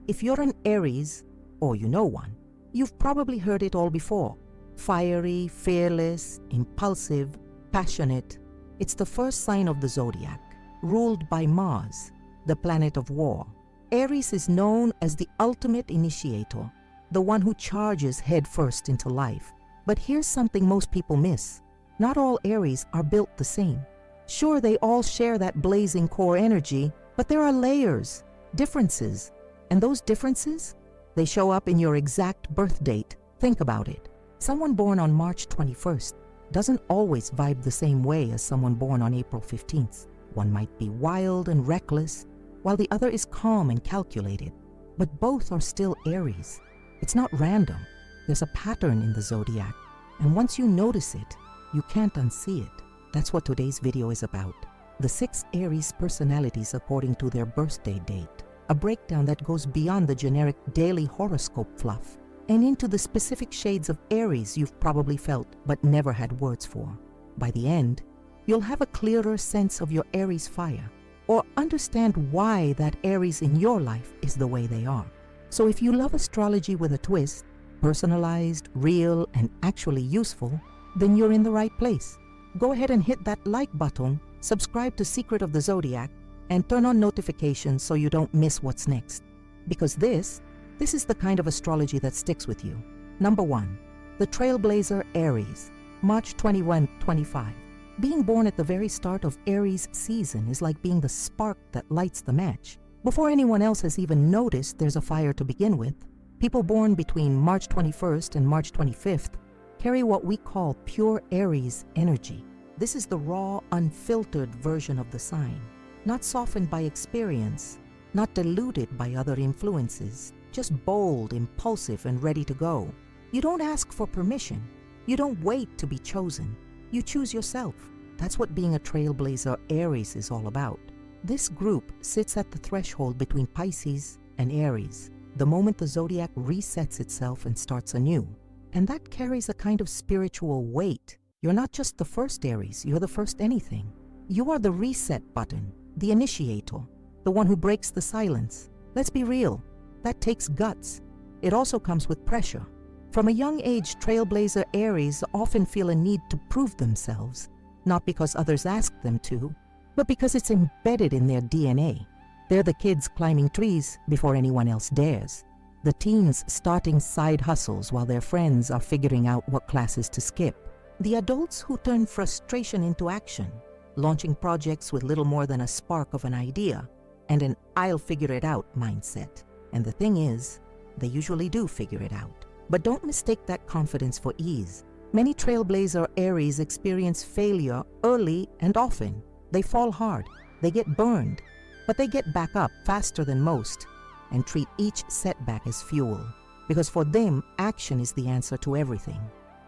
If you're an Aries, or you know one, you've probably heard it all before. Fiery, fearless, impulsive, passionate. It's the first sign of the zodiac, ruled by Mars, the planet of war. Aries is known as the ultimate initiator, the one who charges headfirst into life. But here's something most people miss. Not all Aries are built the same. Sure, they all share that blazing core energy, but there are layers, differences. And those differences, they show up in your exact birth date. Think about it. Someone born on March 21st doesn't always vibe the same way as someone born on April 15th. One might be wild and reckless, while the other is calm and calculated. But both are still Aries. It's not random. There's a pattern in the zodiac, and once you notice it, you can't unsee it. That's what today's video is about. The 6 Aries personalities according to their birthday date. A breakdown that goes beyond the generic daily horoscope fluff and into the specific shades of Aries you've probably felt but never had words for. By the end, you'll have a clearer sense of your Aries fire, or understand why that Aries in your life is the way they are. So if you love astrology with a twist, personalized, real, and actually useful, then you're in the right place. Go ahead and hit that like button, subscribe to Secret of the Zodiac, and turn on notifications so you don't miss what's next. Because this is the kind of astrology that sticks with you. Number 1, the Trailblazer Aries, March 21-25. Being born at the very start of Aries season is like being the spark that lights the match. Before anyone else has even noticed there's a fire to begin with, people born between March 21st and March 25th carry what we call pure Aries energy. This is the raw, unfiltered version of the sign, not softened by experience, not diluted by other influences, just bold, impulsive, and ready to go. You don't ask for permission. You don't wait to be chosen. You choose yourself. That's what being a Trailblazer Aries is all about. This group sits at the threshold between Pisces and Aries, the moment the zodiac resets itself and starts anew. And that carries a kind of spiritual weight. You're not just the first Aries, you're the first anything. You are the reset button, the initiator, the one who breaks the silence. Let's be real, that takes guts. It also comes with pressure. From a young age, Trailblazer Aries often feel a need to prove themselves, not because others ask them to, but because it's embedded in their DNA. They're the kids climbing trees before anyone else dares. The teens starting side hustles while their friends are figuring out what classes to skip. The adults who turn frustration into action, launching projects with little more than a spark of an idea and an "I'll figure it out" mindset. And the thing is, they usually do figure it out. But don't mistake that confidence for ease. Many Trailblazer Aries experience failure early and often. They fall hard, they get burned, but they get back up faster than most and treat each setback as fuel. Because for them, action is the answer to everything.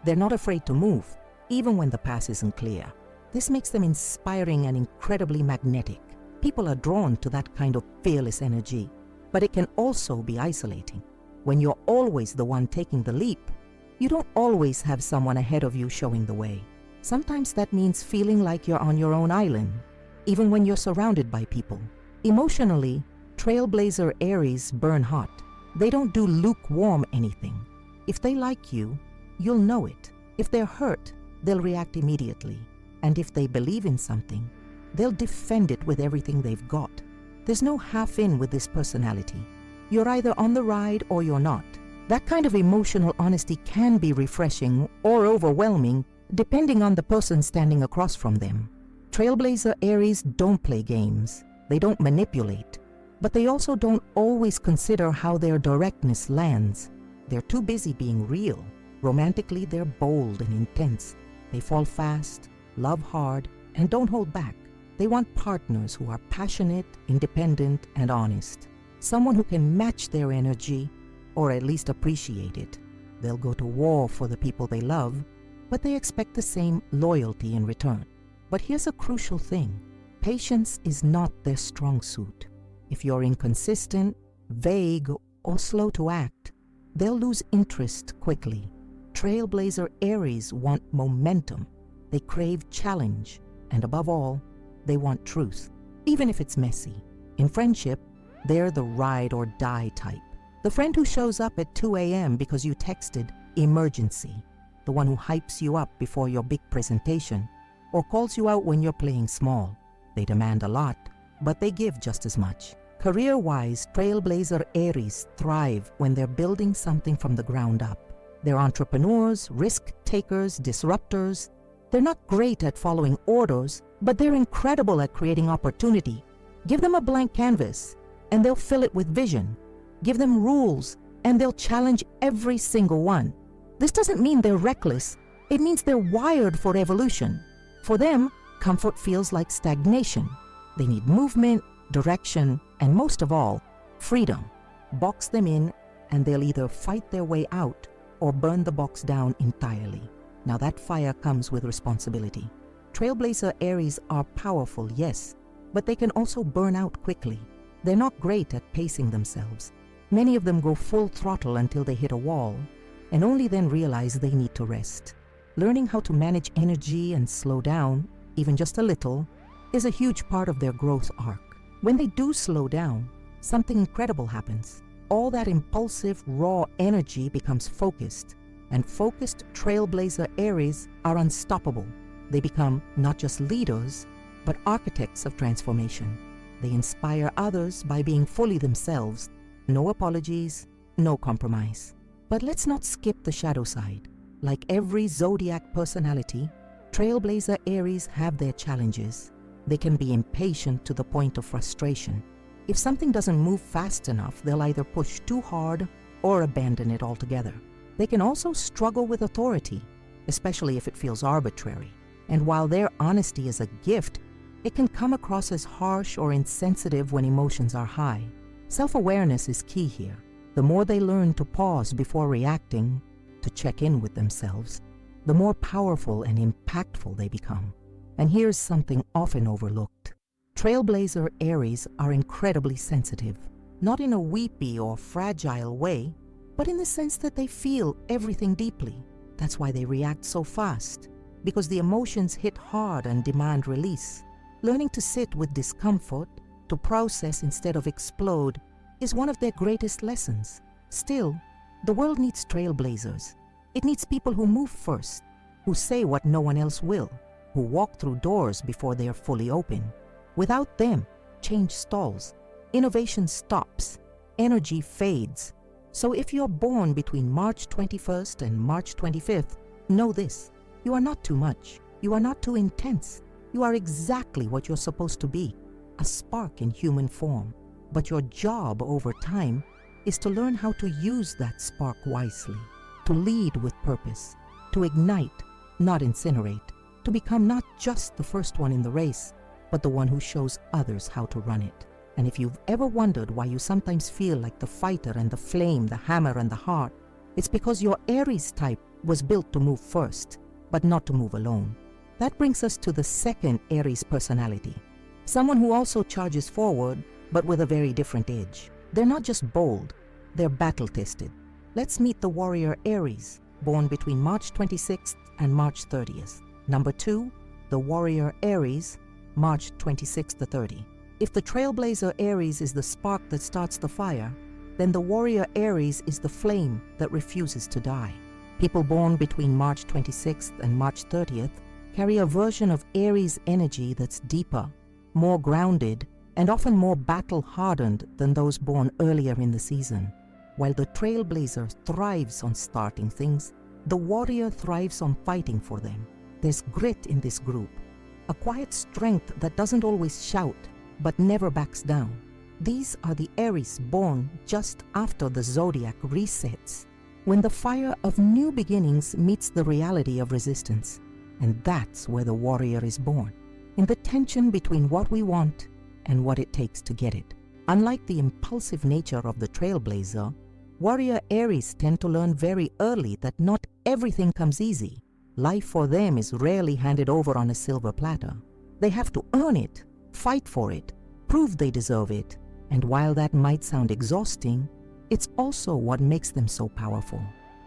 They're not afraid to move, even when the path isn't clear. This makes them inspiring and incredibly magnetic. People are drawn to that kind of fearless energy, but it can also be isolating. When you're always the one taking the leap, you don't always have someone ahead of you showing the way. Sometimes that means feeling like you're on your own island, even when you're surrounded by people. Emotionally, Trailblazer Aries burn hot. They don't do lukewarm anything. If they like you, you'll know it. If they're hurt, they'll react immediately. And if they believe in something, they'll defend it with everything they've got. There's no half in with this personality. You're either on the ride or you're not. That kind of emotional honesty can be refreshing or overwhelming, depending on the person standing across from them. Trailblazer Aries don't play games. They don't manipulate. But they also don't always consider how their directness lands. They're too busy being real. Romantically, they're bold and intense. They fall fast, love hard, and don't hold back. They want partners who are passionate, independent, and honest. Someone who can match their energy, or at least appreciate it. They'll go to war for the people they love, but they expect the same loyalty in return. But here's a crucial thing. Patience is not their strong suit. If you're inconsistent, vague, or slow to act, they'll lose interest quickly. Trailblazer Aries want momentum. They crave challenge, and above all, they want truth, even if it's messy. In friendship, they're the ride or die type. The friend who shows up at 2 a.m. because you texted emergency. The one who hypes you up before your big presentation or calls you out when you're playing small. They demand a lot, but they give just as much. Career-wise, trailblazer Aries thrive when they're building something from the ground up. They're entrepreneurs, risk-takers, disruptors. They're not great at following orders, but they're incredible at creating opportunity. Give them a blank canvas, and they'll fill it with vision. Give them rules, and they'll challenge every single one. This doesn't mean they're reckless. It means they're wired for evolution. For them, comfort feels like stagnation. They need movement, direction, and most of all, freedom. Box them in, and they'll either fight their way out or burn the box down entirely. Now that fire comes with responsibility. Trailblazer Aries are powerful, yes, but they can also burn out quickly. They're not great at pacing themselves. Many of them go full throttle until they hit a wall, and only then realize they need to rest. Learning how to manage energy and slow down, even just a little, is a huge part of their growth arc. When they do slow down, something incredible happens. All that impulsive, raw energy becomes focused, and focused trailblazer Aries are unstoppable. They become not just leaders, but architects of transformation. They inspire others by being fully themselves. No apologies, no compromise. But let's not skip the shadow side. Like every Zodiac personality, trailblazer Aries have their challenges. They can be impatient to the point of frustration. If something doesn't move fast enough, they'll either push too hard or abandon it altogether. They can also struggle with authority, especially if it feels arbitrary. And while their honesty is a gift, it can come across as harsh or insensitive when emotions are high. Self-awareness is key here. The more they learn to pause before reacting, to check in with themselves, the more powerful and impactful they become. And here's something often overlooked. Trailblazer Aries are incredibly sensitive, not in a weepy or fragile way, but in the sense that they feel everything deeply. That's why they react so fast, because the emotions hit hard and demand release. Learning to sit with discomfort, to process instead of explode, is one of their greatest lessons. Still, the world needs trailblazers. It needs people who move first, who say what no one else will, who walk through doors before they are fully open. Without them, change stalls, innovation stops, energy fades. So if you're born between March 21st and March 25th, know this: you are not too much, you are not too intense, you are exactly what you're supposed to be, a spark in human form. But your job over time is to learn how to use that spark wisely, to lead with purpose, to ignite, not incinerate, to become not just the first one in the race, but the one who shows others how to run it. And if you've ever wondered why you sometimes feel like the fighter and the flame, the hammer and the heart, it's because your Aries type was built to move first, but not to move alone. That brings us to the second Aries personality, someone who also charges forward, but with a very different edge. They're not just bold, they're battle-tested. Let's meet the warrior Aries, born between March 26th and March 30th. Number 2, the warrior Aries, March 26th to 30. If the trailblazer Aries is the spark that starts the fire, then the warrior Aries is the flame that refuses to die. People born between March 26th and March 30th carry a version of Aries energy that's deeper, more grounded, and often more battle-hardened than those born earlier in the season. While the trailblazer thrives on starting things, the warrior thrives on fighting for them. There's grit in this group, a quiet strength that doesn't always shout, but never backs down. These are the Aries born just after the Zodiac resets, when the fire of new beginnings meets the reality of resistance. And that's where the warrior is born, in the tension between what we want and what it takes to get it. Unlike the impulsive nature of the trailblazer, warrior Aries tend to learn very early that not everything comes easy. Life for them is rarely handed over on a silver platter. They have to earn it, fight for it, prove they deserve it. And while that might sound exhausting, it's also what makes them so powerful.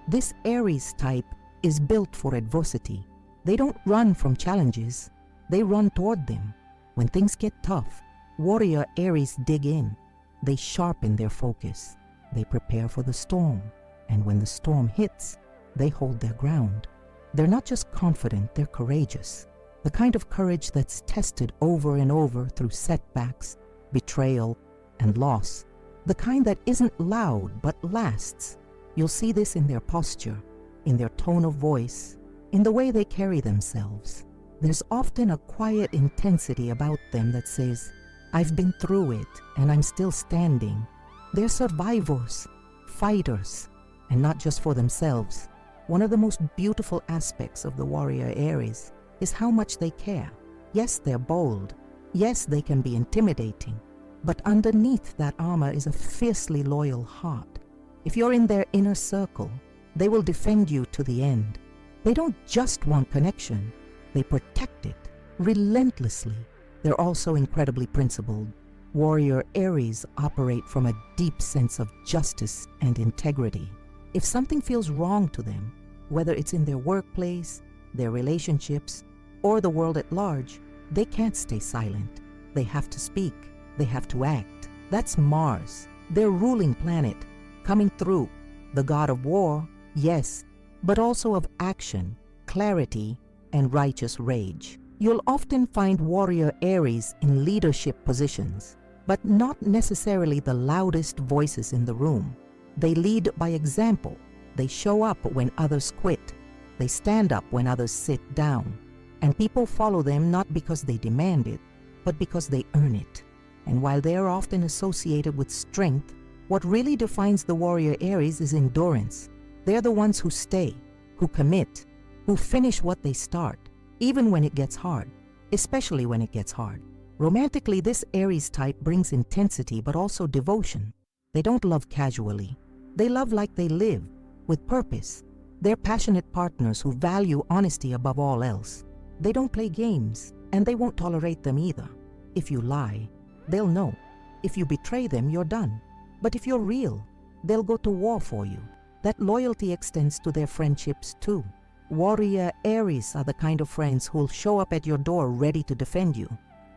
This Aries type is built for adversity. They don't run from challenges, they run toward them. When things get tough, warrior Aries dig in. They sharpen their focus. They prepare for the storm, and when the storm hits, they hold their ground. They're not just confident, they're courageous. The kind of courage that's tested over and over through setbacks, betrayal, and loss. The kind that isn't loud but lasts. You'll see this in their posture, in their tone of voice, in the way they carry themselves. There's often a quiet intensity about them that says, "I've been through it and I'm still standing." They're survivors, fighters, and not just for themselves. One of the most beautiful aspects of the warrior Aries is how much they care. Yes, they're bold. Yes, they can be intimidating. But underneath that armor is a fiercely loyal heart. If you're in their inner circle, they will defend you to the end. They don't just want connection, they protect it relentlessly. They're also incredibly principled. Warrior Aries operate from a deep sense of justice and integrity. If something feels wrong to them, whether it's in their workplace, their relationships, or the world at large, they can't stay silent. They have to speak. They have to act. That's Mars, their ruling planet, coming through. The god of war, yes, but also of action, clarity, and righteous rage. You'll often find warrior Aries in leadership positions, but not necessarily the loudest voices in the room. They lead by example. They show up when others quit. They stand up when others sit down. And people follow them not because they demand it, but because they earn it. And while they are often associated with strength, what really defines the warrior Aries is endurance. They're the ones who stay, who commit, who finish what they start, even when it gets hard, especially when it gets hard. Romantically, this Aries type brings intensity but also devotion. They don't love casually. They love like they live, with purpose. They're passionate partners who value honesty above all else. They don't play games, and they won't tolerate them either. If you lie, they'll know. If you betray them, you're done. But if you're real, they'll go to war for you. That loyalty extends to their friendships too. Warrior Aries are the kind of friends who'll show up at your door ready to defend you.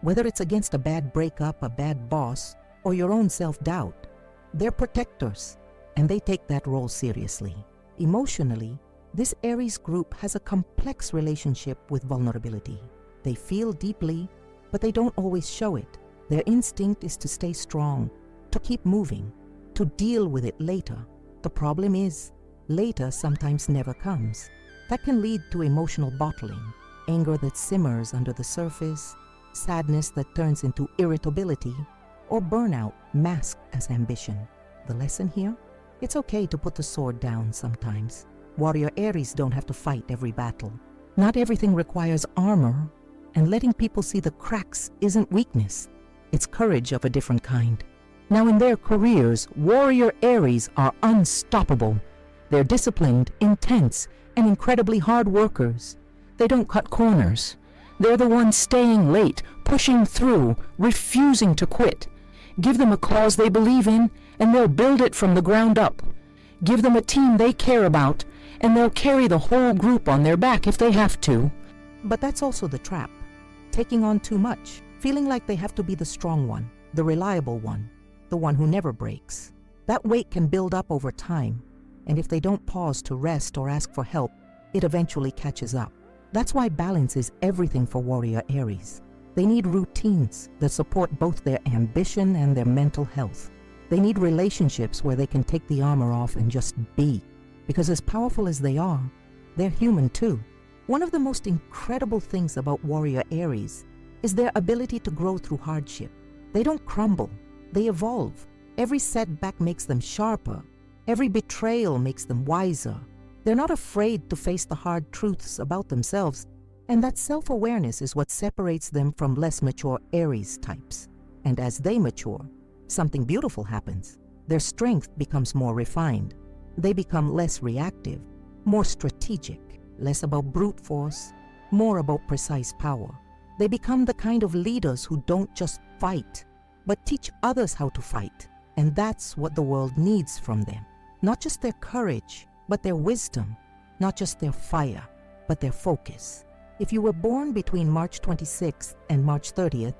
Whether it's against a bad breakup, a bad boss, or your own self-doubt, they're protectors, and they take that role seriously. Emotionally, this Aries group has a complex relationship with vulnerability. They feel deeply, but they don't always show it. Their instinct is to stay strong, to keep moving, to deal with it later. The problem is, later sometimes never comes. That can lead to emotional bottling, anger that simmers under the surface, sadness that turns into irritability, or burnout masked as ambition. The lesson here? It's okay to put the sword down sometimes. Warrior Aries don't have to fight every battle. Not everything requires armor, and letting people see the cracks isn't weakness. It's courage of a different kind. Now in their careers, warrior Aries are unstoppable. They're disciplined, intense, and incredibly hard workers. They don't cut corners. They're the ones staying late, pushing through, refusing to quit. Give them a cause they believe in, and they'll build it from the ground up. Give them a team they care about, and they'll carry the whole group on their back if they have to. But that's also the trap. Taking on too much, feeling like they have to be the strong one, the reliable one, the one who never breaks. That weight can build up over time, and if they don't pause to rest or ask for help, it eventually catches up. That's why balance is everything for warrior Aries. They need routines that support both their ambition and their mental health. They need relationships where they can take the armor off and just be. Because as powerful as they are, they're human too. One of the most incredible things about warrior Aries is their ability to grow through hardship. They don't crumble, they evolve. Every setback makes them sharper. Every betrayal makes them wiser. They're not afraid to face the hard truths about themselves, and that self-awareness is what separates them from less mature Aries types. And as they mature, something beautiful happens. Their strength becomes more refined. They become less reactive, more strategic, less about brute force, more about precise power. They become the kind of leaders who don't just fight, but teach others how to fight. And that's what the world needs from them. Not just their courage, but their wisdom. Not just their fire, but their focus. If you were born between March 26th and March 30th,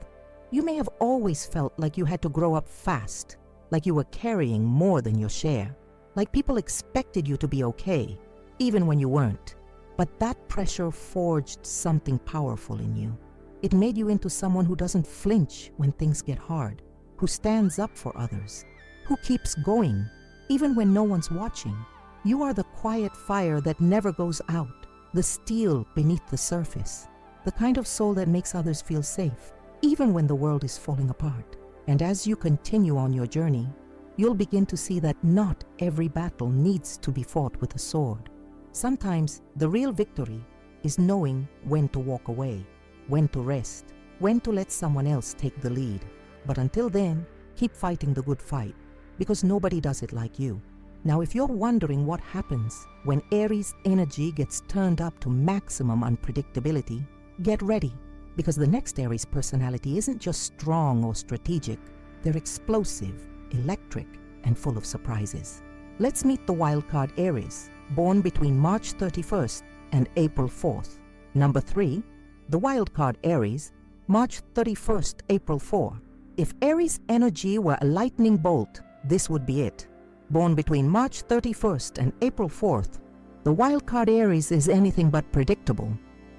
you may have always felt like you had to grow up fast. like you were carrying more than your share, like people expected you to be okay, even when you weren't. But that pressure forged something powerful in you. It made you into someone who doesn't flinch when things get hard, who stands up for others, who keeps going, even when no one's watching. You are the quiet fire that never goes out, the steel beneath the surface, the kind of soul that makes others feel safe, even when the world is falling apart. And as you continue on your journey, you'll begin to see that not every battle needs to be fought with a sword. Sometimes the real victory is knowing when to walk away, when to rest, when to let someone else take the lead. But until then, keep fighting the good fight, because nobody does it like you. Now, if you're wondering what happens when Aries energy gets turned up to maximum unpredictability, get ready, because the next Aries personality isn't just strong or strategic. They're explosive, electric, and full of surprises. Let's meet the wildcard Aries, born between March 31st and April 4th. Number 3, the wildcard Aries, March 31st, April 4. If Aries energy were a lightning bolt, this would be it. Born between March 31st and April 4th, the wildcard Aries is anything but predictable.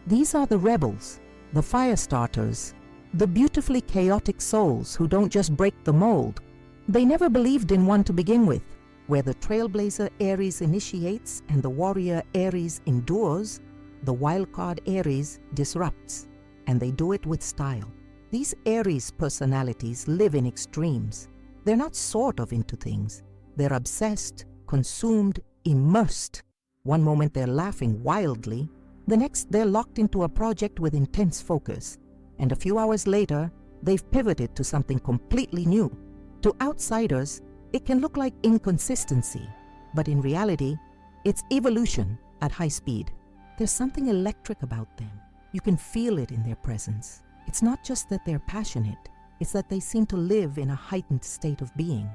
These are the rebels, the fire starters, the beautifully chaotic souls who don't just break the mold. They never believed in one to begin with. Where the trailblazer Aries initiates and the warrior Aries endures, the wildcard Aries disrupts, and they do it with style. These Aries personalities live in extremes. They're not sort of into things. They're obsessed, consumed, immersed. One moment they're laughing wildly, the next they're locked into a project with intense focus, and a few hours later, they've pivoted to something completely new. To outsiders, it can look like inconsistency, but in reality, it's evolution at high speed. There's something electric about them. You can feel it in their presence. It's not just that they're passionate, it's that they seem to live in a heightened state of being.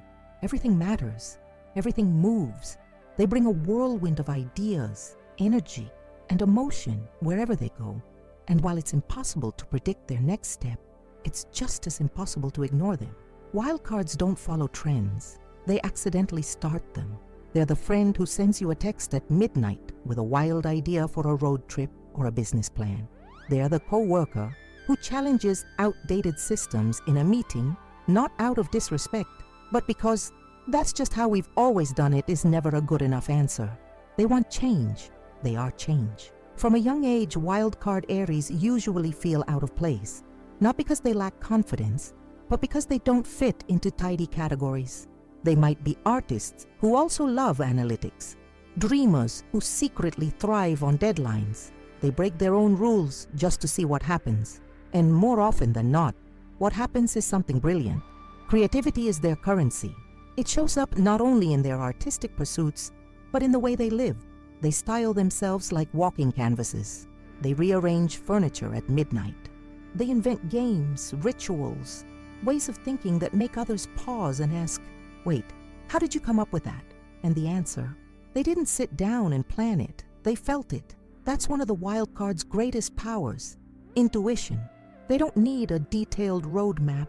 Everything matters. Everything moves. They bring a whirlwind of ideas, energy, and emotion wherever they go. And while it's impossible to predict their next step, it's just as impossible to ignore them. Wildcards don't follow trends. They accidentally start them. They're the friend who sends you a text at midnight with a wild idea for a road trip or a business plan. They're the co-worker who challenges outdated systems in a meeting, not out of disrespect, but because that's just how we've always done it is never a good enough answer. They want change. They are change. From a young age, wildcard Aries usually feel out of place, not because they lack confidence, but because they don't fit into tidy categories. They might be artists who also love analytics, dreamers who secretly thrive on deadlines. They break their own rules just to see what happens. And more often than not, what happens is something brilliant. Creativity is their currency. It shows up not only in their artistic pursuits, but in the way they live. They style themselves like walking canvases. They rearrange furniture at midnight. They invent games, rituals, ways of thinking that make others pause and ask, wait, how did you come up with that? And the answer, they didn't sit down and plan it. They felt it. That's one of the wild card's greatest powers, intuition. They don't need a detailed roadmap.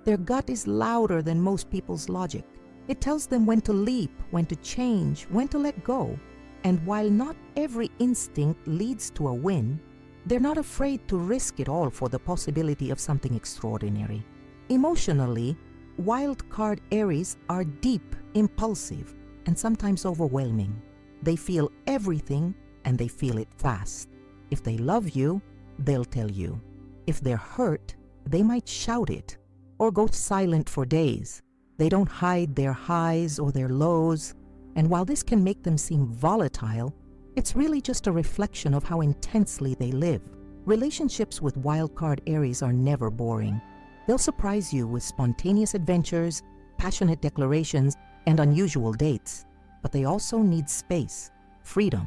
Their gut is louder than most people's logic. It tells them when to leap, when to change, when to let go. And while not every instinct leads to a win, they're not afraid to risk it all for the possibility of something extraordinary. Emotionally, wild card Aries are deep, impulsive, and sometimes overwhelming. They feel everything and they feel it fast. If they love you, they'll tell you. If they're hurt, they might shout it or go silent for days. They don't hide their highs or their lows. And while this can make them seem volatile, it's really just a reflection of how intensely they live. Relationships with wildcard Aries are never boring. They'll surprise you with spontaneous adventures, passionate declarations, and unusual dates. But they also need space, freedom,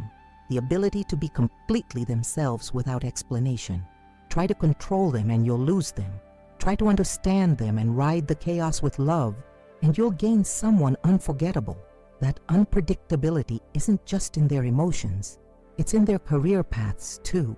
the ability to be completely themselves without explanation. Try to control them and you'll lose them. Try to understand them and ride the chaos with love, and you'll gain someone unforgettable. That unpredictability isn't just in their emotions, it's in their career paths too.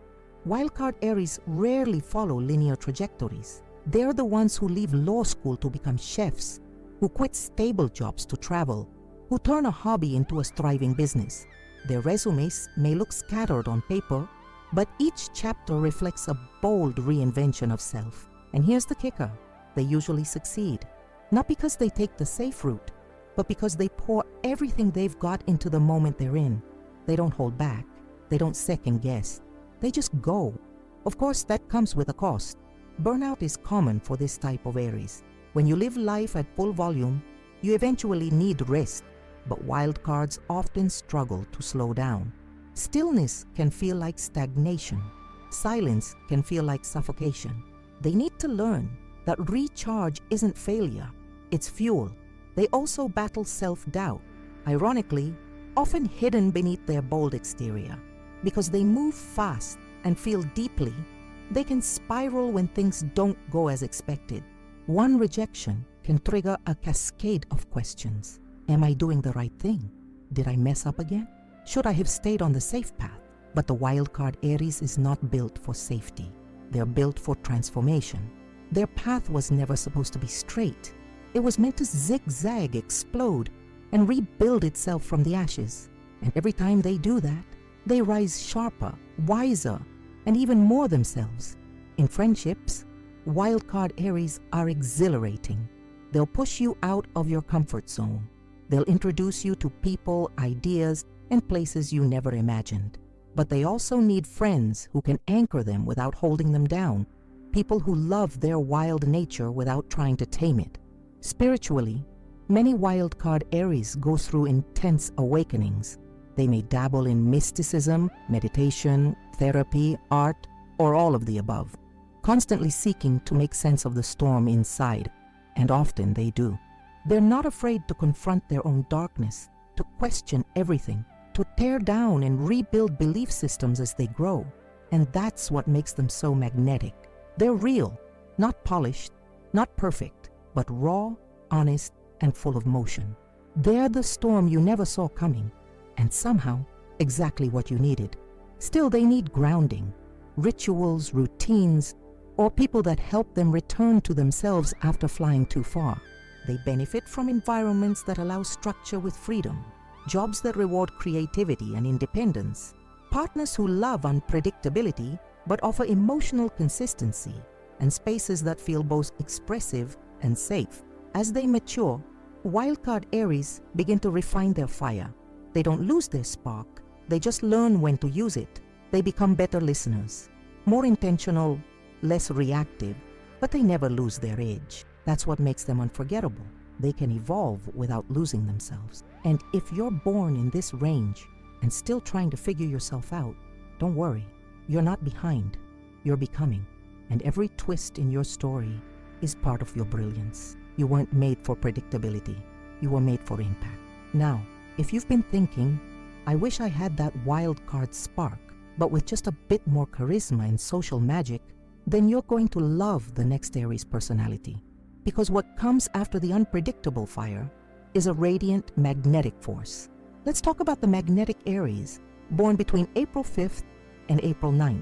Wildcard Aries rarely follow linear trajectories. They're the ones who leave law school to become chefs, who quit stable jobs to travel, who turn a hobby into a thriving business. Their resumes may look scattered on paper, but each chapter reflects a bold reinvention of self. And here's the kicker: they usually succeed, not because they take the safe route, but because they pour everything they've got into the moment they're in. They don't hold back. They don't second guess. They just go. Of course, that comes with a cost. Burnout is common for this type of Aries. When you live life at full volume, you eventually need rest, but wild cards often struggle to slow down. Stillness can feel like stagnation. Silence can feel like suffocation. They need to learn that recharge isn't failure, it's fuel. They also battle self-doubt, ironically, often hidden beneath their bold exterior. Because they move fast and feel deeply, they can spiral when things don't go as expected. One rejection can trigger a cascade of questions. Am I doing the right thing? Did I mess up again? Should I have stayed on the safe path? But the wildcard Aries is not built for safety. They're built for transformation. Their path was never supposed to be straight. It was meant to zigzag, explode, and rebuild itself from the ashes. And every time they do that, they rise sharper, wiser, and even more themselves. In friendships, wildcard Aries are exhilarating. They'll push you out of your comfort zone. They'll introduce you to people, ideas, and places you never imagined. But they also need friends who can anchor them without holding them down, people who love their wild nature without trying to tame it. Spiritually, many wildcard Aries go through intense awakenings. They may dabble in mysticism, meditation, therapy, art, or all of the above, constantly seeking to make sense of the storm inside, and often they do. They're not afraid to confront their own darkness, to question everything, to tear down and rebuild belief systems as they grow. And that's what makes them so magnetic. They're real, not polished, not perfect, but raw, honest, and full of motion. They're the storm you never saw coming, and somehow exactly what you needed. Still, they need grounding, rituals, routines, or people that help them return to themselves after flying too far. They benefit from environments that allow structure with freedom, jobs that reward creativity and independence, partners who love unpredictability but offer emotional consistency, and spaces that feel both expressive and safe. As they mature, wildcard Aries begin to refine their fire. They don't lose their spark, they just learn when to use it. They become better listeners, more intentional, less reactive, but they never lose their edge. That's what makes them unforgettable. They can evolve without losing themselves. And if you're born in this range and still trying to figure yourself out, don't worry. You're not behind. You're becoming. And every twist in your story is part of your brilliance. You weren't made for predictability. You were made for impact. Now, if you've been thinking, I wish I had that wild card spark, but with just a bit more charisma and social magic, then you're going to love the next Aries personality. Because what comes after the unpredictable fire is a radiant magnetic force. Let's talk about the magnetic Aries, born between April 5th and April 9th.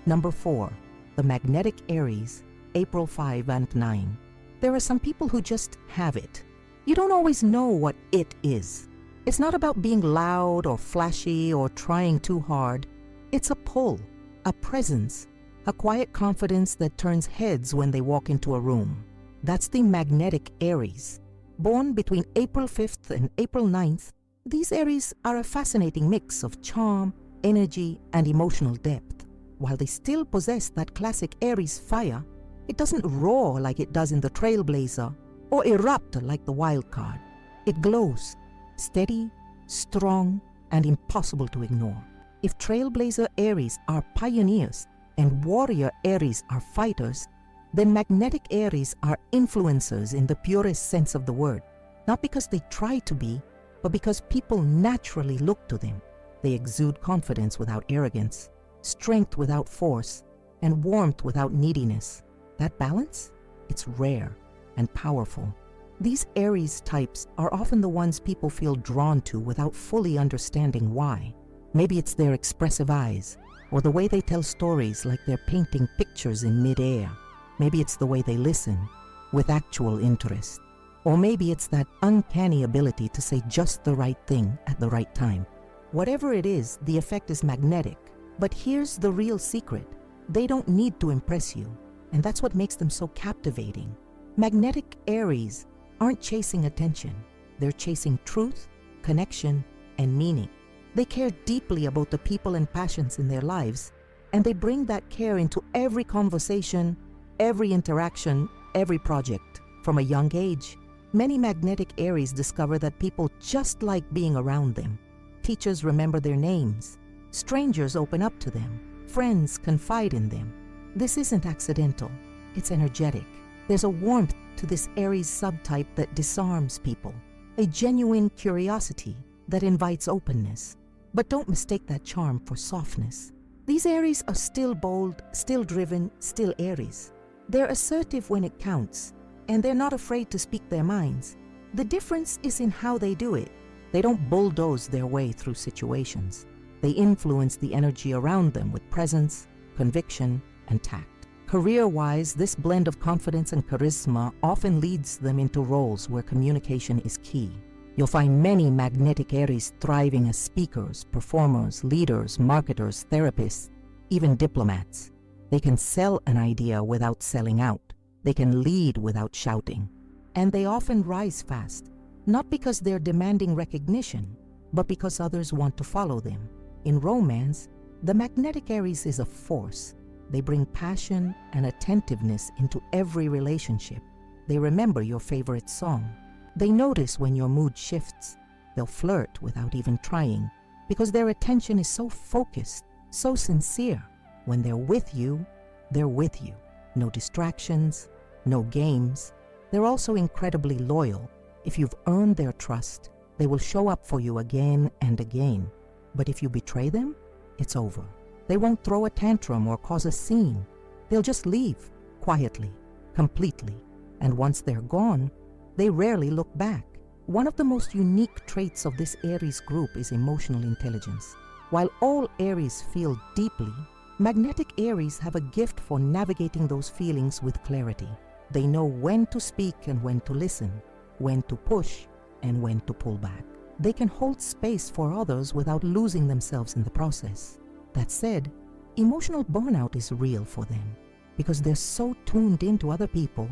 Number 4, the magnetic Aries, April 5 and 9. There are some people who just have it. You don't always know what it is. It's not about being loud or flashy or trying too hard. It's a pull, a presence, a quiet confidence that turns heads when they walk into a room. That's the magnetic Aries. Born between April 5th and April 9th, these Aries are a fascinating mix of charm, energy, and emotional depth. While they still possess that classic Aries fire, it doesn't roar like it does in the Trailblazer or erupt like the wild card. It glows, steady, strong, and impossible to ignore. If Trailblazer Aries are pioneers and warrior Aries are fighters, then magnetic Aries are influencers in the purest sense of the word, not because they try to be, but because people naturally look to them. They exude confidence without arrogance, strength without force, and warmth without neediness. That balance? It's rare and powerful. These Aries types are often the ones people feel drawn to without fully understanding why. Maybe it's their expressive eyes, or the way they tell stories like they're painting pictures in midair. Maybe it's the way they listen, with actual interest. Or maybe it's that uncanny ability to say just the right thing at the right time. Whatever it is, the effect is magnetic. But here's the real secret. They don't need to impress you, and that's what makes them so captivating. Magnetic Aries aren't chasing attention. They're chasing truth, connection, and meaning. They care deeply about the people and passions in their lives, and they bring that care into every conversation, every interaction, every project. From a young age, many magnetic Aries discover that people just like being around them. Teachers remember their names. Strangers open up to them. Friends confide in them. This isn't accidental. It's energetic. There's a warmth to this Aries subtype that disarms people, a genuine curiosity that invites openness. But don't mistake that charm for softness. These Aries are still bold, still driven, still Aries. They're assertive when it counts, and they're not afraid to speak their minds. The difference is in how they do it. They don't bulldoze their way through situations. They influence the energy around them with presence, conviction, and tact. Career-wise, this blend of confidence and charisma often leads them into roles where communication is key. You'll find many magnetic Aries thriving as speakers, performers, leaders, marketers, therapists, even diplomats. They can sell an idea without selling out. They can lead without shouting. And they often rise fast, not because they're demanding recognition, but because others want to follow them. In romance, the magnetic Aries is a force. They bring passion and attentiveness into every relationship. They remember your favorite song. They notice when your mood shifts. They'll flirt without even trying because their attention is so focused, so sincere. When they're with you, they're with you. No distractions, no games. They're also incredibly loyal. If you've earned their trust, they will show up for you again and again. But if you betray them, it's over. They won't throw a tantrum or cause a scene. They'll just leave, quietly, completely. And once they're gone, they rarely look back. One of the most unique traits of this Aries group is emotional intelligence. While all Aries feel deeply, magnetic Aries have a gift for navigating those feelings with clarity. They know when to speak and when to listen, when to push and when to pull back. They can hold space for others without losing themselves in the process. That said, emotional burnout is real for them. Because they're so tuned into other people,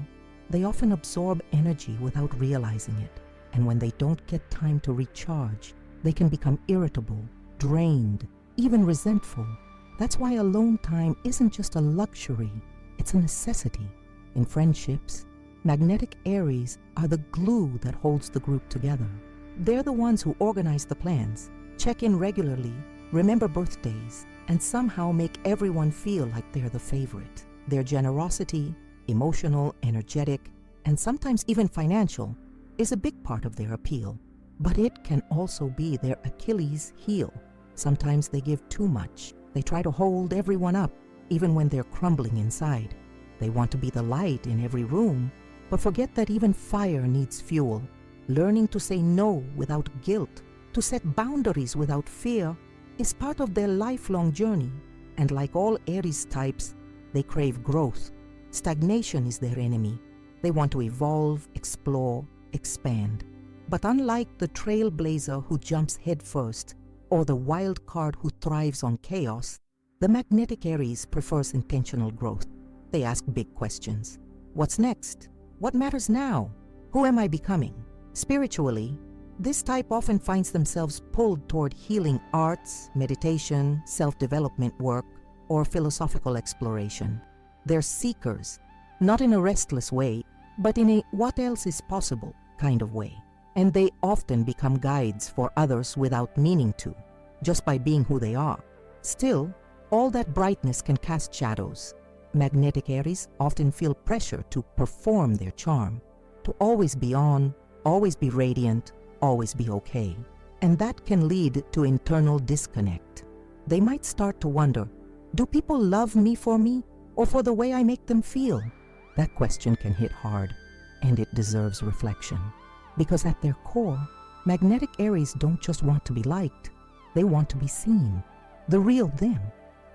they often absorb energy without realizing it. And when they don't get time to recharge, they can become irritable, drained, even resentful. That's why alone time isn't just a luxury, it's a necessity. In friendships, magnetic Aries are the glue that holds the group together. They're the ones who organize the plans, check in regularly, remember birthdays, and somehow make everyone feel like they're the favorite. Their generosity, emotional, energetic, and sometimes even financial, is a big part of their appeal. But it can also be their Achilles heel. Sometimes they give too much. They try to hold everyone up, even when they're crumbling inside. They want to be the light in every room, but forget that even fire needs fuel. Learning to say no without guilt, to set boundaries without fear, is part of their lifelong journey. And like all Aries types, they crave growth. Stagnation is their enemy. They want to evolve, explore, expand. But unlike the trailblazer who jumps headfirst, or the wild card who thrives on chaos, the magnetic Aries prefers intentional growth. They ask big questions. What's next? What matters now? Who am I becoming? Spiritually, this type often finds themselves pulled toward healing arts, meditation, self-development work, or philosophical exploration. They're seekers, not in a restless way, but in a what else is possible kind of way. And they often become guides for others without meaning to, just by being who they are. Still, all that brightness can cast shadows. Magnetic Aries often feel pressure to perform their charm, to always be on, always be radiant, always be okay. And that can lead to internal disconnect. They might start to wonder, do people love me or for the way I make them feel? That question can hit hard, and it deserves reflection. Because at their core, magnetic Aries don't just want to be liked, they want to be seen. The real them,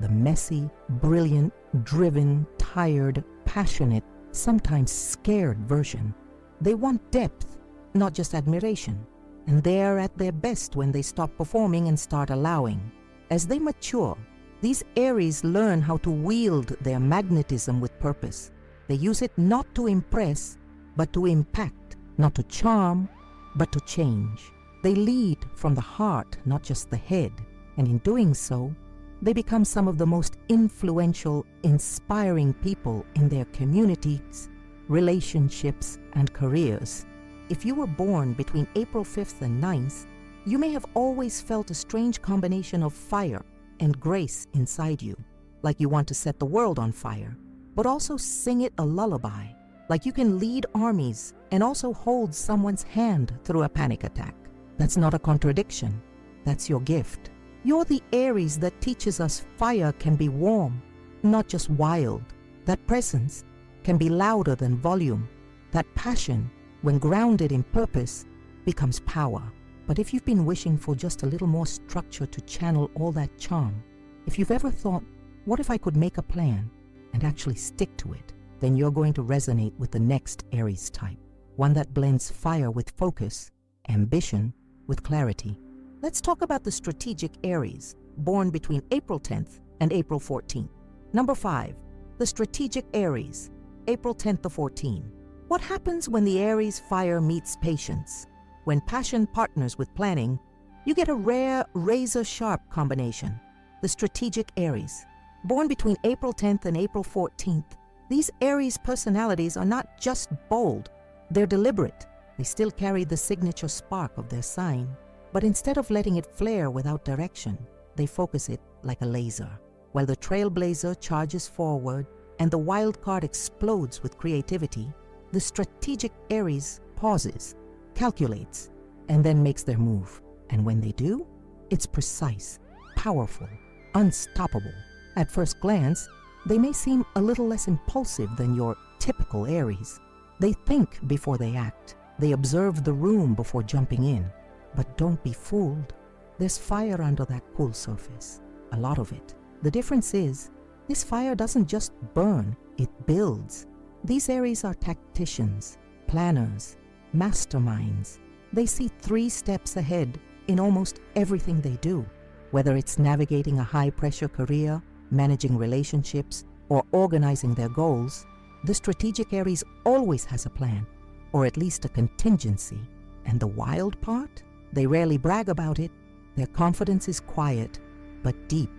the messy, brilliant, driven, tired, passionate, sometimes scared version. They want depth, not just admiration. And they're at their best when they stop performing and start allowing. As they mature, these Aries learn how to wield their magnetism with purpose. They use it not to impress, but to impact, not to charm, but to change. They lead from the heart, not just the head. And in doing so, they become some of the most influential, inspiring people in their communities, relationships, and careers. If you were born between April 5th and 9th, you may have always felt a strange combination of fire and grace inside you, like you want to set the world on fire, but also sing it a lullaby, like you can lead armies and also hold someone's hand through a panic attack. That's not a contradiction. That's your gift. You're the Aries that teaches us fire can be warm, not just wild. That presence can be louder than volume. That passion, when grounded in purpose, becomes power. But if you've been wishing for just a little more structure to channel all that charm, if you've ever thought, what if I could make a plan and actually stick to it, then you're going to resonate with the next Aries type, one that blends fire with focus, ambition with clarity. Let's talk about the strategic Aries, born between April 10th and April 14th. Number 5, the strategic Aries, April 10th to 14. What happens when the Aries fire meets patience? When passion partners with planning, you get a rare razor-sharp combination, the strategic Aries. Born between April 10th and April 14th, these Aries personalities are not just bold, they're deliberate. They still carry the signature spark of their sign, but instead of letting it flare without direction, they focus it like a laser. While the trailblazer charges forward and the wild card explodes with creativity, the strategic Aries pauses, calculates, and then makes their move. And when they do, it's precise, powerful, unstoppable. At first glance, they may seem a little less impulsive than your typical Aries. They think before they act. They observe the room before jumping in. But don't be fooled. There's fire under that cool surface, a lot of it. The difference is, this fire doesn't just burn, it builds. These Aries are tacticians, planners, masterminds. They see 3 steps ahead in almost everything they do. Whether it's navigating a high-pressure career, managing relationships, or organizing their goals, the strategic Aries always has a plan, or at least a contingency. And the wild part? They rarely brag about it. Their confidence is quiet, but deep.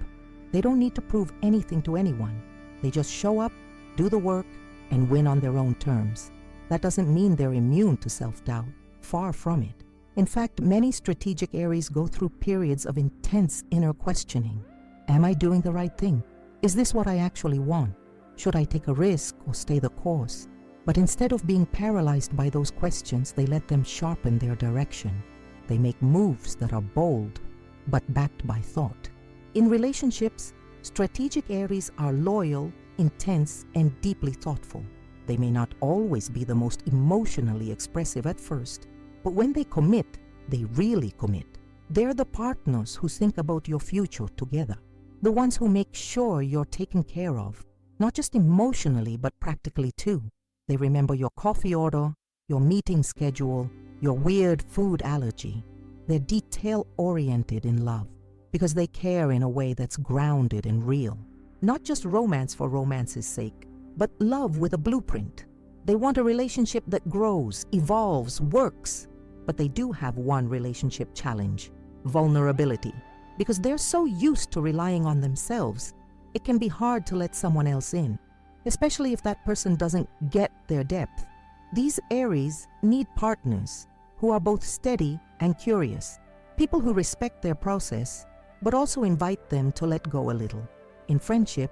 They don't need to prove anything to anyone. They just show up, do the work, and win on their own terms. That doesn't mean they're immune to self-doubt. Far from it. In fact, many strategic Aries go through periods of intense inner questioning. Am I doing the right thing? Is this what I actually want? Should I take a risk or stay the course? But instead of being paralyzed by those questions, they let them sharpen their direction. They make moves that are bold, but backed by thought. In relationships, strategic Aries are loyal, intense, and deeply thoughtful. They may not always be the most emotionally expressive at first, but when they commit, they really commit. They're the partners who think about your future together, the ones who make sure you're taken care of, not just emotionally, but practically too. They remember your coffee order, your meeting schedule, your weird food allergy. They're detail-oriented in love because they care in a way that's grounded and real. Not just romance for romance's sake, but love with a blueprint. They want a relationship that grows, evolves, works. But they do have one relationship challenge: vulnerability. Because they're so used to relying on themselves, it can be hard to let someone else in, especially if that person doesn't get their depth. These Aries need partners who are both steady and curious, people who respect their process, but also invite them to let go a little. In friendship,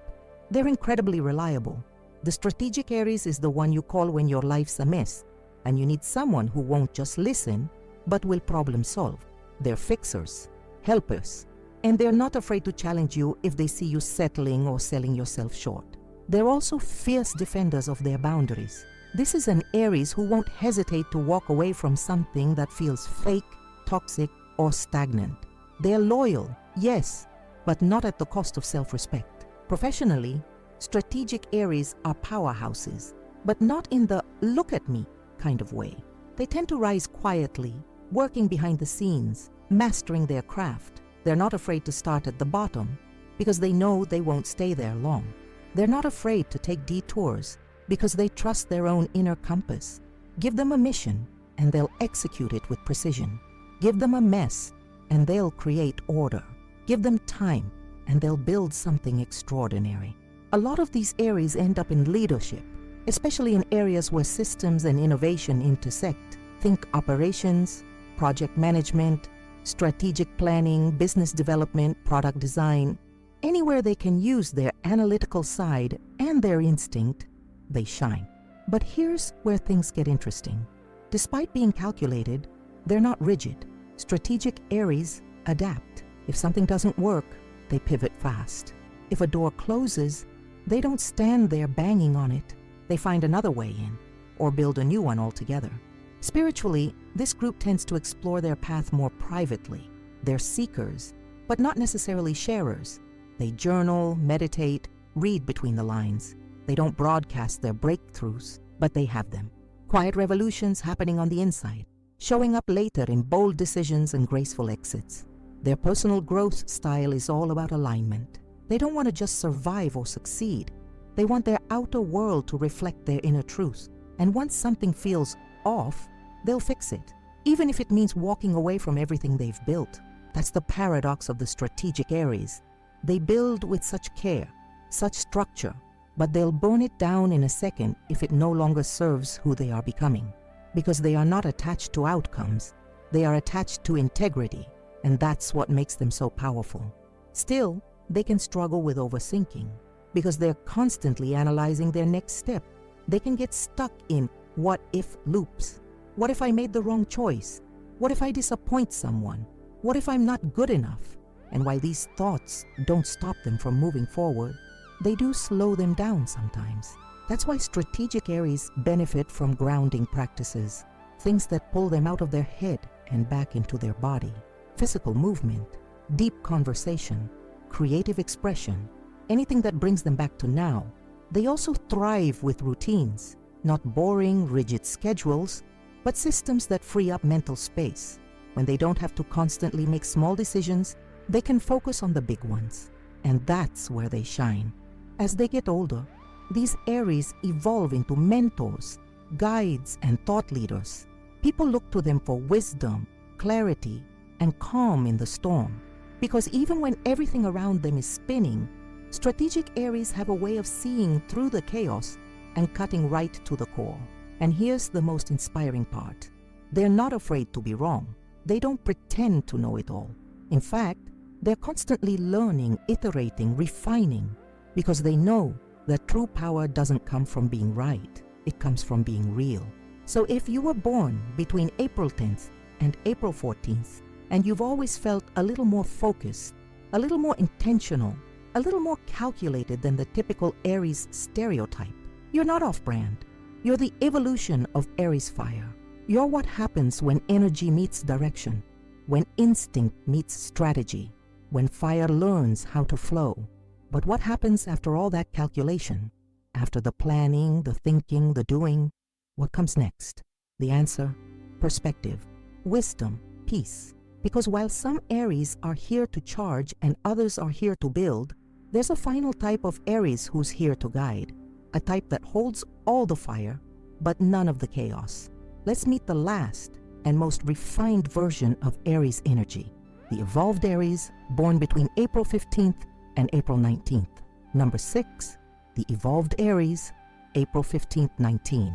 they're incredibly reliable. The strategic Aries is the one you call when your life's a mess, and you need someone who won't just listen, but will problem solve. They're fixers, helpers, and they're not afraid to challenge you if they see you settling or selling yourself short. They're also fierce defenders of their boundaries. This is an Aries who won't hesitate to walk away from something that feels fake, toxic, or stagnant. They're loyal, yes, but not at the cost of self-respect. Professionally, strategic Aries are powerhouses, but not in the "look at me" kind of way. They tend to rise quietly, working behind the scenes, mastering their craft. They're not afraid to start at the bottom because they know they won't stay there long. They're not afraid to take detours because they trust their own inner compass. Give them a mission and they'll execute it with precision. Give them a mess and they'll create order. Give them time and they'll build something extraordinary. A lot of these Aries end up in leadership, especially in areas where systems and innovation intersect. Think operations, project management, strategic planning, business development, product design. Anywhere they can use their analytical side and their instinct, they shine. But here's where things get interesting. Despite being calculated, they're not rigid. Strategic Aries adapt. If something doesn't work, they pivot fast. If a door closes, they don't stand there banging on it. They find another way in, or build a new one altogether. Spiritually, this group tends to explore their path more privately. They're seekers, but not necessarily sharers. They journal, meditate, read between the lines. They don't broadcast their breakthroughs, but they have them. Quiet revolutions happening on the inside, showing up later in bold decisions and graceful exits. Their personal growth style is all about alignment. They don't want to just survive or succeed. They want their outer world to reflect their inner truth. And once something feels off, they'll fix it, even if it means walking away from everything they've built. That's the paradox of the strategic Aries. They build with such care, such structure, but they'll burn it down in a second if it no longer serves who they are becoming. Because they are not attached to outcomes, they are attached to integrity, and that's what makes them so powerful. Still, they can struggle with overthinking, because they're constantly analyzing their next step. They can get stuck in what-if loops. What if I made the wrong choice? What if I disappoint someone? What if I'm not good enough? And while these thoughts don't stop them from moving forward, they do slow them down sometimes. That's why strategic Aries benefit from grounding practices, things that pull them out of their head and back into their body. Physical movement, deep conversation, creative expression, anything that brings them back to now. They also thrive with routines, not boring, rigid schedules, but systems that free up mental space. When they don't have to constantly make small decisions, they can focus on the big ones. And that's where they shine. As they get older, these Aries evolve into mentors, guides, and thought leaders. People look to them for wisdom, clarity, and calm in the storm. Because even when everything around them is spinning, strategic Aries have a way of seeing through the chaos and cutting right to the core. And here's the most inspiring part. They're not afraid to be wrong. They don't pretend to know it all. In fact, they're constantly learning, iterating, refining, because they know that true power doesn't come from being right. It comes from being real. So if you were born between April 10th and April 14th, and you've always felt a little more focused, a little more intentional, a little more calculated than the typical Aries stereotype, you're not off-brand. You're the evolution of Aries fire. You're what happens when energy meets direction, when instinct meets strategy, when fire learns how to flow. But what happens after all that calculation? After the planning, the thinking, the doing, what comes next? The answer: perspective, wisdom, peace. Because while some Aries are here to charge and others are here to build, there's a final type of Aries who's here to guide. A type that holds all the fire, but none of the chaos. Let's meet the last and most refined version of Aries energy, the evolved Aries born between April 15th and April 19th. Number 6, the evolved Aries, April 15th, 19.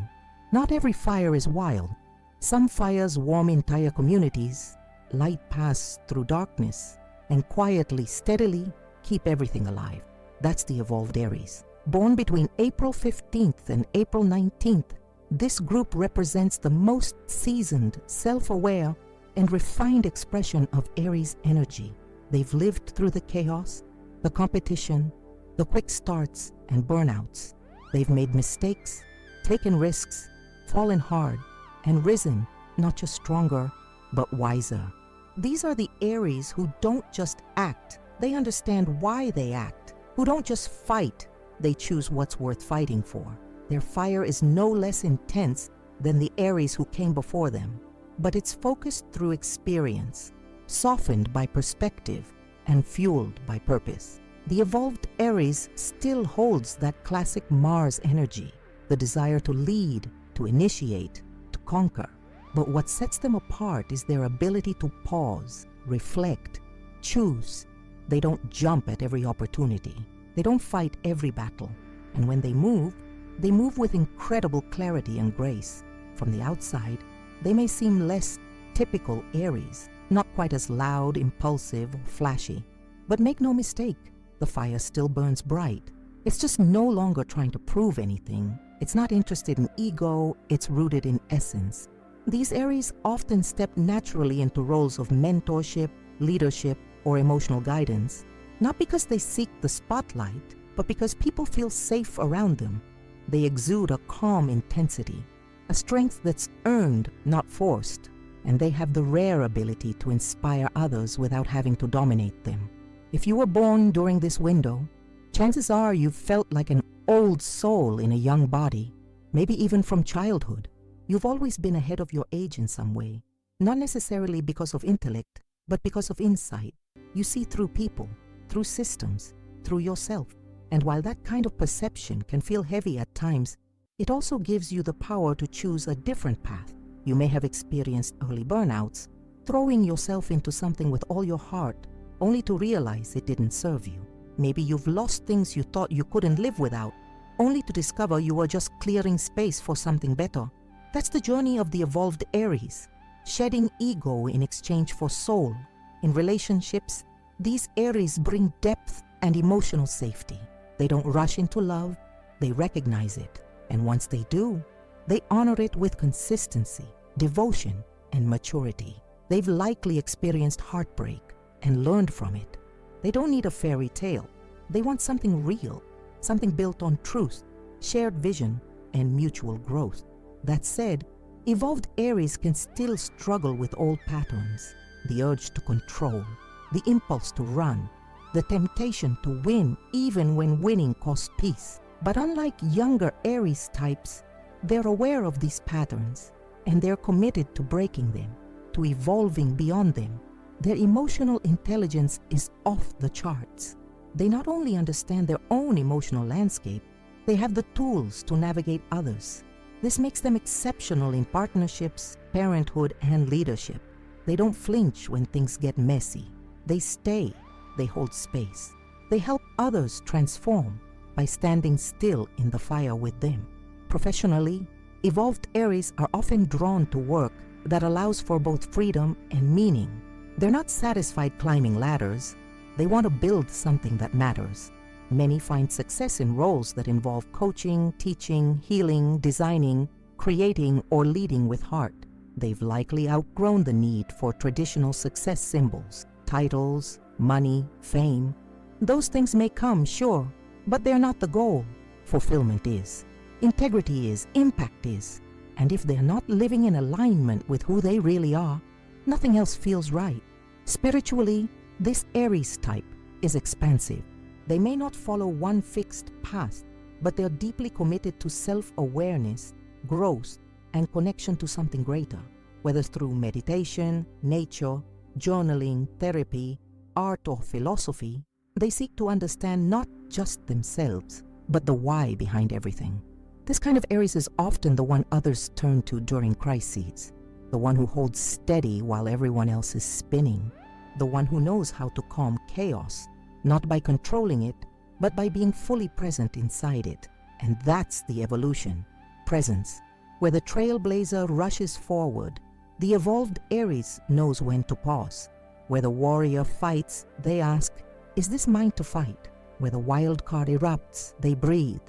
Not every fire is wild. Some fires warm entire communities, light pass through darkness, and quietly, steadily keep everything alive. That's the evolved Aries. Born between April 15th and April 19th, this group represents the most seasoned, self-aware, and refined expression of Aries energy. They've lived through the chaos, the competition, the quick starts, and burnouts. They've made mistakes, taken risks, fallen hard, and risen, not just stronger, but wiser. These are the Aries who don't just act, they understand why they act. Who don't just fight, they choose what's worth fighting for. Their fire is no less intense than the Aries who came before them, but it's focused through experience, softened by perspective, and fueled by purpose. The evolved Aries still holds that classic Mars energy, the desire to lead, to initiate, to conquer. But what sets them apart is their ability to pause, reflect, choose. They don't jump at every opportunity. They don't fight every battle. And when they move with incredible clarity and grace. From the outside, they may seem less typical Aries, not quite as loud, impulsive, or flashy. But make no mistake, the fire still burns bright. It's just no longer trying to prove anything. It's not interested in ego, it's rooted in essence. These Aries often step naturally into roles of mentorship, leadership, or emotional guidance, not because they seek the spotlight, but because people feel safe around them. They exude a calm intensity, a strength that's earned, not forced, and they have the rare ability to inspire others without having to dominate them. If you were born during this window, chances are you've felt like an old soul in a young body, maybe even from childhood. You've always been ahead of your age in some way, not necessarily because of intellect, but because of insight. You see through people, through systems, through yourself. And while that kind of perception can feel heavy at times, it also gives you the power to choose a different path. You may have experienced early burnouts, throwing yourself into something with all your heart, only to realize it didn't serve you. Maybe you've lost things you thought you couldn't live without, only to discover you were just clearing space for something better. That's the journey of the evolved Aries, shedding ego in exchange for soul. In relationships, these Aries bring depth and emotional safety. They don't rush into love, they recognize it. And once they do, they honor it with consistency, devotion, and maturity. They've likely experienced heartbreak and learned from it. They don't need a fairy tale. They want something real, something built on truth, shared vision, and mutual growth. That said, evolved Aries can still struggle with old patterns, the urge to control, the impulse to run, the temptation to win even when winning costs peace. But unlike younger Aries types, they're aware of these patterns and they're committed to breaking them, to evolving beyond them. Their emotional intelligence is off the charts. They not only understand their own emotional landscape, they have the tools to navigate others. This makes them exceptional in partnerships, parenthood, and leadership. They don't flinch when things get messy. They stay. They hold space. They help others transform by standing still in the fire with them. Professionally, evolved Aries are often drawn to work that allows for both freedom and meaning. They're not satisfied climbing ladders. They want to build something that matters. Many find success in roles that involve coaching, teaching, healing, designing, creating, or leading with heart. They've likely outgrown the need for traditional success symbols, titles, money, fame. Those things may come, sure, but they're not the goal. Fulfillment is. Integrity is. Impact is. And if they're not living in alignment with who they really are, nothing else feels right. Spiritually, this Aries type is expansive. They may not follow one fixed path, but they're deeply committed to self-awareness, growth, and connection to something greater, whether through meditation, nature, journaling, therapy, art, or philosophy. They seek to understand not just themselves, but the why behind everything. This kind of Aries is often the one others turn to during crises, the one who holds steady while everyone else is spinning, the one who knows how to calm chaos, not by controlling it, but by being fully present inside it. And that's the evolution, presence. Where the trailblazer rushes forward, the evolved Aries knows when to pause. Where the warrior fights, they ask, is this mine to fight? Where the wild card erupts, they breathe.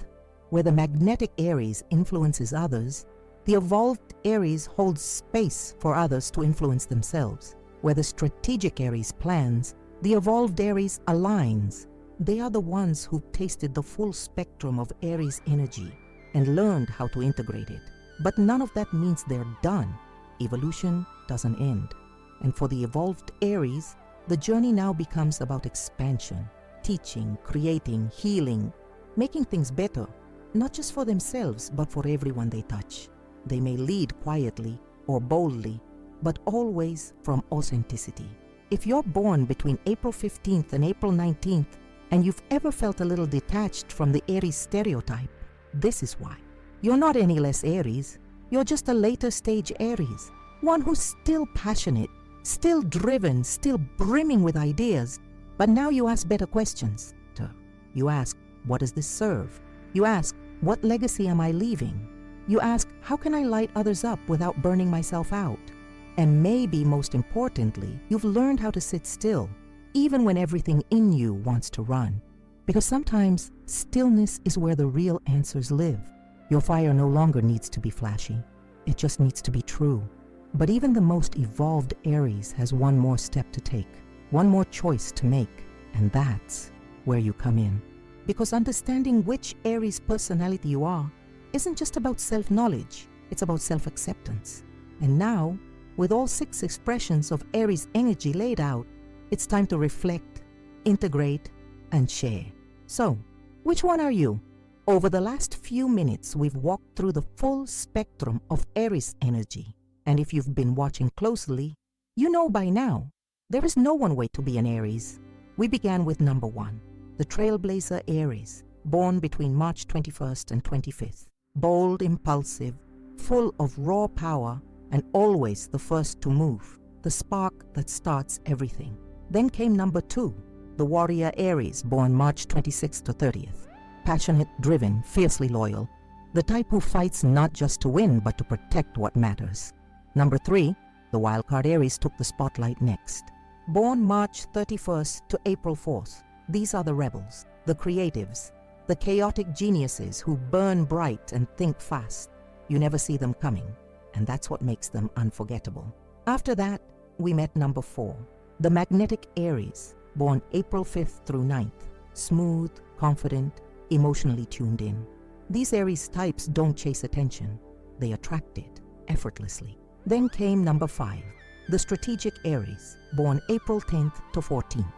Where the magnetic Aries influences others, the evolved Aries holds space for others to influence themselves. Where the strategic Aries plans, the evolved Aries aligns. They are the ones who've tasted the full spectrum of Aries energy and learned how to integrate it. But none of that means they're done. Evolution doesn't end. And for the evolved Aries, the journey now becomes about expansion, teaching, creating, healing, making things better, not just for themselves, but for everyone they touch. They may lead quietly or boldly, but always from authenticity. If you're born between April 15th and April 19th, and you've ever felt a little detached from the Aries stereotype, this is why. You're not any less Aries. You're just a later stage Aries, one who's still passionate, still driven, still brimming with ideas. But now you ask better questions. You ask, what does this serve? You ask, what legacy am I leaving? You ask, how can I light others up without burning myself out? And maybe most importantly, you've learned how to sit still, even when everything in you wants to run. Because sometimes stillness is where the real answers live. Your fire no longer needs to be flashy. It just needs to be true. But even the most evolved Aries has one more step to take, one more choice to make, and that's where you come in. Because understanding which Aries personality you are isn't just about self-knowledge, it's about self-acceptance. And now, with all 6 expressions of Aries energy laid out, it's time to reflect, integrate, and share. So, which one are you? Over the last few minutes, we've walked through the full spectrum of Aries energy. And if you've been watching closely, you know by now, there is no one way to be an Aries. We began with number 1, the trailblazer Aries, born between March 21st and 25th. Bold, impulsive, full of raw power, and always the first to move, the spark that starts everything. Then came number 2, the warrior Aries, born March 26th to 30th. Passionate, driven, fiercely loyal, the type who fights not just to win, but to protect what matters. Number 3, the wildcard Aries took the spotlight next. Born March 31st to April 4th, these are the rebels, the creatives, the chaotic geniuses who burn bright and think fast. You never see them coming, and that's what makes them unforgettable. After that, we met number 4, the magnetic Aries, born April 5th through 9th, smooth, confident, emotionally tuned in. These Aries types don't chase attention, they attract it effortlessly. Then came number 5, the strategic Aries, born April 10th to 14th.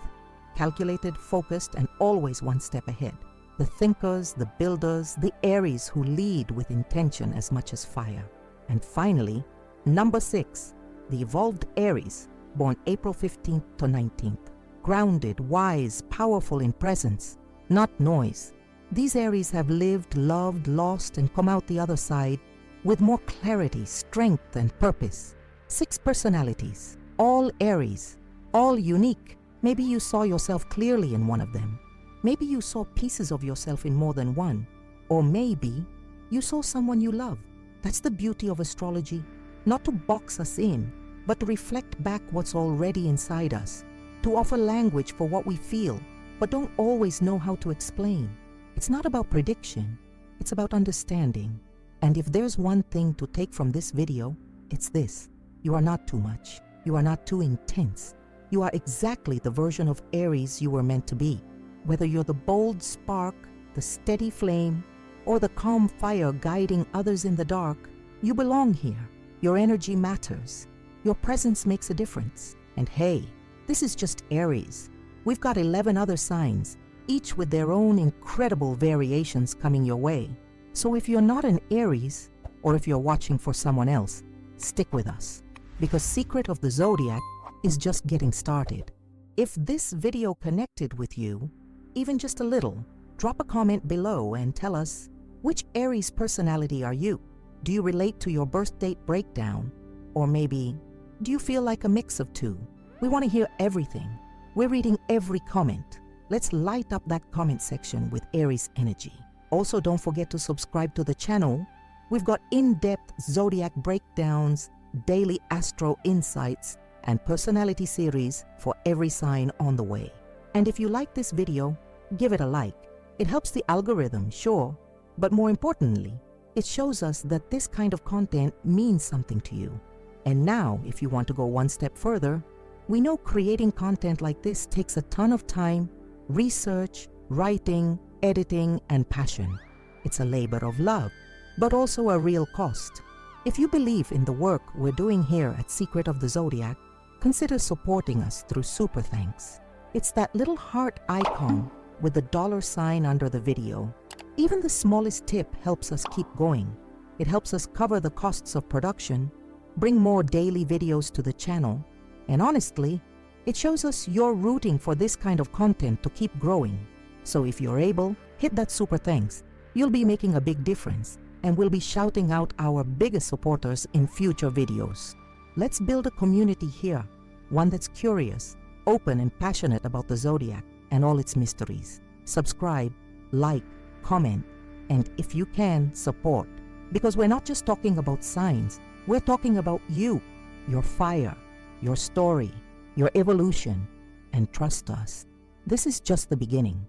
Calculated, focused, and always one step ahead. The thinkers, the builders, the Aries who lead with intention as much as fire. And finally, number 6, the evolved Aries, born April 15th to 19th. Grounded, wise, powerful in presence, not noise. These Aries have lived, loved, lost, and come out the other side with more clarity, strength, and purpose. 6 personalities, all Aries, all unique. Maybe you saw yourself clearly in one of them. Maybe you saw pieces of yourself in more than one. Or maybe you saw someone you love. That's the beauty of astrology, not to box us in, but to reflect back what's already inside us, to offer language for what we feel, but don't always know how to explain. It's not about prediction, it's about understanding. And if there's one thing to take from this video, it's this. You are not too much. You are not too intense. You are exactly the version of Aries you were meant to be. Whether you're the bold spark, the steady flame, or the calm fire guiding others in the dark, you belong here. Your energy matters. Your presence makes a difference. And hey, this is just Aries. We've got 11 other signs, each with their own incredible variations coming your way. So if you're not an Aries, or if you're watching for someone else, stick with us, because Secret of the Zodiac is just getting started. If this video connected with you, even just a little, drop a comment below and tell us, which Aries personality are you? Do you relate to your birth date breakdown? Or maybe, do you feel like a mix of two? We want to hear everything. We're reading every comment. Let's light up that comment section with Aries energy. Also, don't forget to subscribe to the channel. We've got in-depth zodiac breakdowns, daily astro insights, and personality series for every sign on the way. And if you like this video, give it a like. It helps the algorithm, sure, but more importantly, it shows us that this kind of content means something to you. And now, if you want to go one step further, we know creating content like this takes a ton of time, research, writing, editing, and passion. It's a labor of love, but also a real cost. If you believe in the work we're doing here at Secret of the Zodiac, consider supporting us through Super Thanks. It's that little heart icon with the $ sign under the video. Even the smallest tip helps us keep going. It helps us cover the costs of production, bring more daily videos to the channel, and honestly, it shows us you're rooting for this kind of content to keep growing. So if you're able, hit that super thanks. You'll be making a big difference, and we'll be shouting out our biggest supporters in future videos. Let's build a community here, one that's curious, open and passionate about the Zodiac and all its mysteries. Subscribe, like, comment, and if you can, support. Because we're not just talking about signs, we're talking about you, your fire, your story, your evolution, and trust us, this is just the beginning.